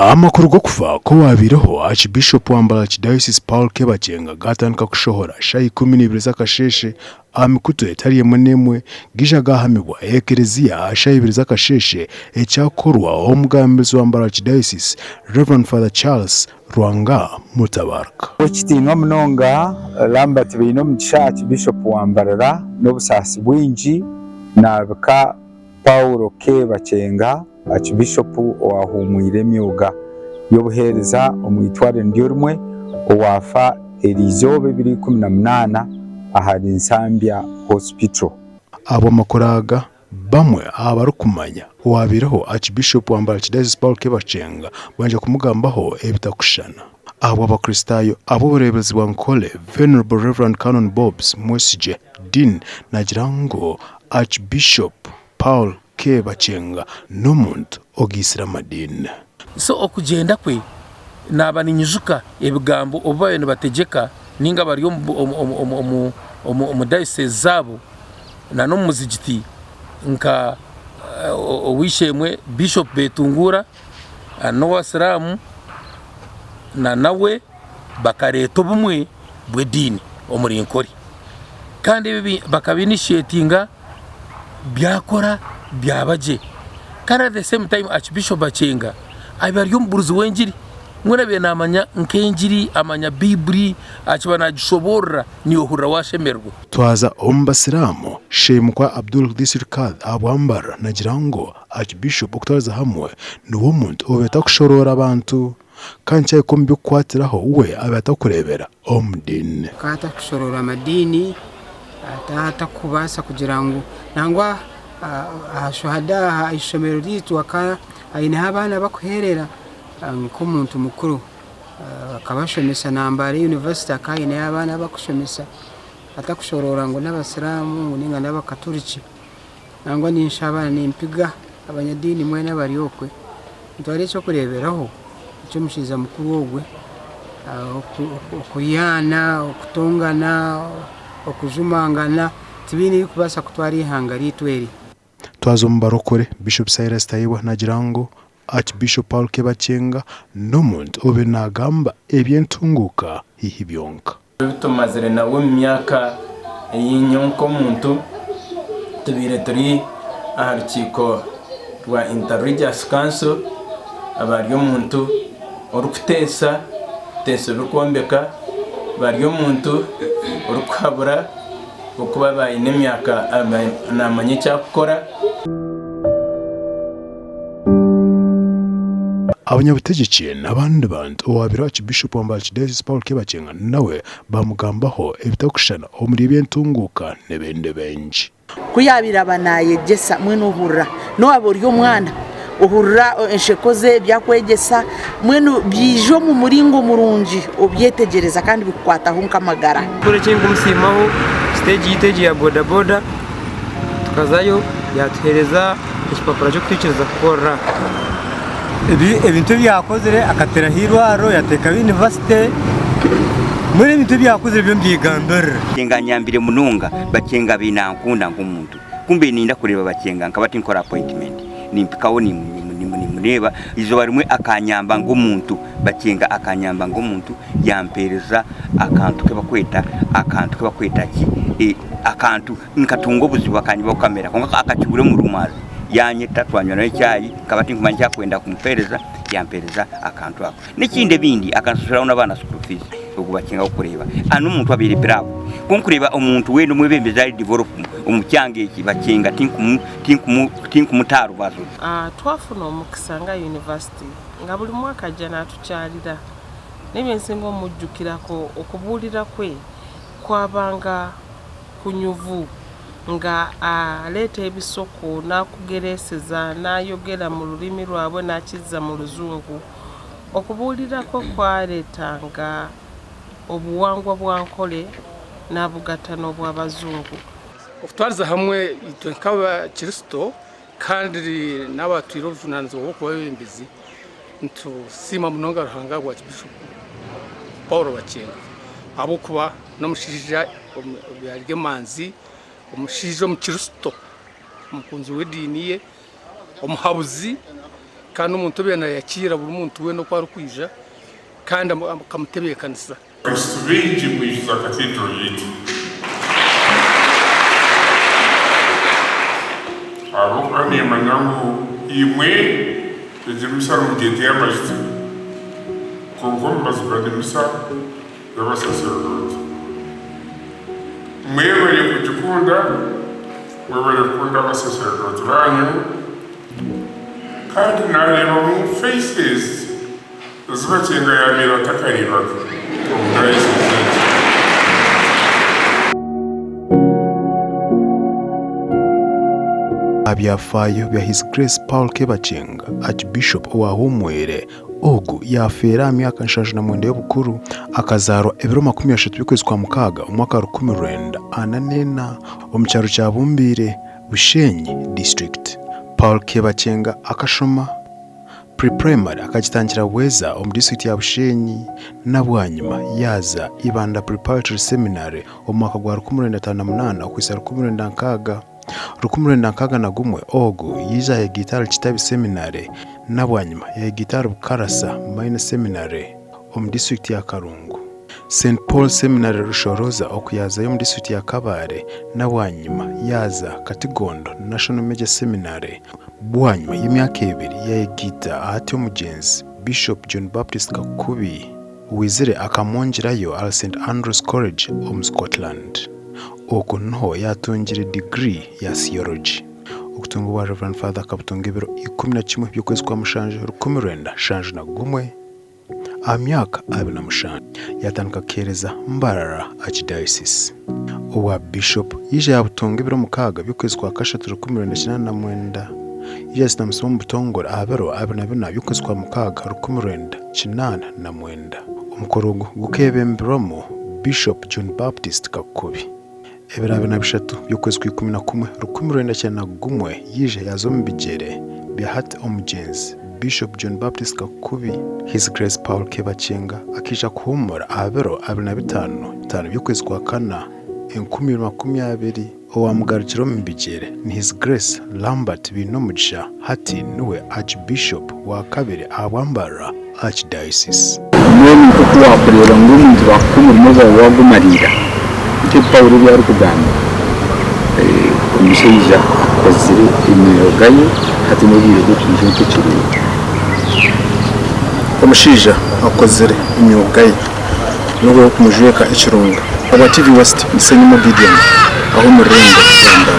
Amakuru go kuva ko wabireho Aakibiishopu wa Mbarara Diocese Paul Bakyenga gatandika kushohora shayi 12 z'akasheshe amikuto etariye munemwe gisha gahamibwa ekereziya shayi 2 z'akasheshe ecyakorwa omugambezi wa Mbarara Diocese Reverend Father Charles Rwanga Mutabarka Okitinga munonga Lambert bino mu Aakibiishopu wa Mbarara n'obusasi bwingi nabika Paul Bakyenga Aakibiishopu owahumwire emyuga y'obuhereza omwitware ndyo rumwe owafa erizobe 2018 ahari Nsambya Hospital. Abo makoraga bamwe abarukumanya wabireho Aakibiishopu wa Mbarara Diocese Paul Bakyenga banje kumugambaho ebitakushana. Abo abakristayo abo burebezi bwa Nkole Venerable Reverend Canon Bobs Mwesije Dean nagirango Archbishop Paul Bakyenga n'omuntu ogisira madini. So okugenda kwe naba ninyijuka ebigambo obaye nibategeka ninga bari mu diocese zabo na no muzigiti nka owishemwe Bishop Betungura no wasiramu na nawe bakareto bumwe bw'edini omuri Nkore kandi bibi bakabinishiatinga byakora byabaje kandi at the same time Archbishop Bakyenga abari yomburuzi wenjiri mwena benamanya nkenjiri amanya bibli akibana gishobora niyo hurra washemerwa twaza ombasiramu shemukwa Abdul Disirkad abwambara nagirango Archbishop okutwaza hamwe nuwo muntu obeta kushorora abantu kancha ikombi kwatiraho we abata kurebera omudini kata kushorora amadini atata kubasa kugira ngo nangwa ashuhada ishomero ritu waka aina abana bakuherera nk'umuntu mukuru akabashomesa nambare university akaine abana bakushomesa atakushorora ngo n'abasiramu ninga n'abakatoliki nangwa ninshabana nimpiga abanyadiini mwene bari okwe ntware cyo kureberaho icyo mushiza mukuru wogwe okuyana okutongana okujumangana tibini kubasa kutwari hangari tweri twazo mbarokore Bishop Cyrus Tayiwa nagirango Archbishop Paul Bakyenga n'omuntu obe nagamba ebyentunguka hihi byonka tumazire nawe mu myaka y'inyonko muntu tubire turi aharukiko rwa Interreligious Council abaryo muntu orukutesa tese rukombeka baryo muntu orukabura okuba bayine myaka namanye cyakora. Abanyabutegetsi n'abandi bantu owabira Archbishop wa Mbarara Diocese Paul Bakyenga nawe bamugambaho ebitakushana omuri byentunguka nebende benji kuyabira banaye gesa mwene uhurra no abori omwana uhurra enshekoze byakwegesa mwene bijo mu muringo murungi obyetegereza kandi bikwataho nkamagara kure kingu musimaho stage ya boda boda tukazayo yatuhereza ikipapuro cyo kwitekereza gukora ebintu byakozere akatera hirwaro yateka university muri ebintu byakozere byo mbigandora Nyambire mununga Bakyenga binankunda nk'umuntu kumbe ninda kureba Bakyenga nkabati nkora appointment nimpikaho ni mureba izo barimwe akanyamba ng'umuntu Bakyenga akanyamba ng'umuntu yampereza akantu kebakweta ki akantu nkatungo buzibu kanyiba kamera konga akakibure mu rumazi yanyeta twanywa no cyayi kabati nkumanya kwenda kumpereza yampereza akantu ako n'ikinde bindi akansura n'abana school fees ubwo Bakyenga ukureba anu umuntu abiri bravo kunkureba umuntu we n'umwebembezi ari develop umukyange iki Bakyenga tinkumutaru bazo twafuna omukisanga university nga buli mwaka jana tukyalira n'ebyensingo mujjukirako okubulira kwe kwabanga kunyuvu nga aleta ebisoko nakugereseza nayogera mu lulimi lwabwe nakizza mu luzungu okubulirako kwaletanga obuwangwa bwa Nkole n'abugatano bw'abazungu okutwariza hamwe nk'aba Kristo kandi n'abatwire obuvunanyizibwa bw'okuba abeebembezi ntusima munonga Ruhanga rwa Archbishop Paul Bakyenga abokuba n'omushija byargemanzi omushijo mu Kristo umukunzi w'edini ye omuhabuzi kandi umuntu bena yakira buri muntu we no kwa rukwija kandi akamutebeye kanisa Kristubenji mwiza cathedral yetu abo ani manyangu imwe ejimisa mugete y'amajiti kongo mbazubadimisa y'abasaserodoti mwebale kugikunda mwebale kunda abasaserodoti banyu kandi nareba mu faces Bakenga yabera takaribaga abyafayo bya His Grace Paul Bakyenga Archbishop owahumwere ogu yafera myaka 69 y'obukuru akazarwa ebiro 30 by'ukwezi kwa mukaga umwaka 1944 omu cyaro cya Bumbire Bushenyi district. Paul Bakyenga akashoma pre-primary akagitangira weza omu district ya Bushenyi na bwanyuma yaza ibanda preparatory seminary omwaka gwa 1958 okwisa 1960 na gumwe ogu yiza ya gitara Kitabi seminary na bwanyuma ya gitara Bukarasa minor seminary omu district ya Karungu. St Paul seminary Rushoroza okuyaza yo mu district ya Kabare na bwanyuma yaza Katigondo National Major Seminary bwanyuma y'imyaka 2 ya gita ahati omugenzi Bishop John Baptist Kakubi wizire akamongerayo al St Andrews College omu Scotland. Oku nho yatungire degree ya theology. Okutunga wa Reverend Father kabutunga ibiro 11 by'ukwezi kwa mushanje 1961 amyaka 25 yatanuka kereza Mbarara Archdiocese. Owa Bishop yije yabutunga ibiro mukaga by'ukwezi kwa kashatu 1989 yije namusoma butongora abero abana by'ukwezi kwa mukaga 1989 omukorogo gukebembiramo Bishop John Baptist Kakubi. Ebirabina bishatu by'ukwezi kwa 11 1991 yije yazombigere byahati omugenzi Bishop John Baptist Kakubi His Grace Paul Bakyenga akisha kuhumura abero 25 by'ukwezi kwa kana 2020 owamugarukiro mbigere ni His Grace Lambert Binomugisha hati niwe Archbishop wa kabiri abambara Archdiocese. Mwene kutuwa kureba ngo umuntu bakumurimo wagumarira icyo Paulo byari kugamba umushyija kozire imyoga ye hati n'ibiro byo cy'ikirere omushija akozere imyoga ye n'ubwo kumujweka ikirunga aba TV West Musenyi Gideon aho mu Rulindo Rwanda.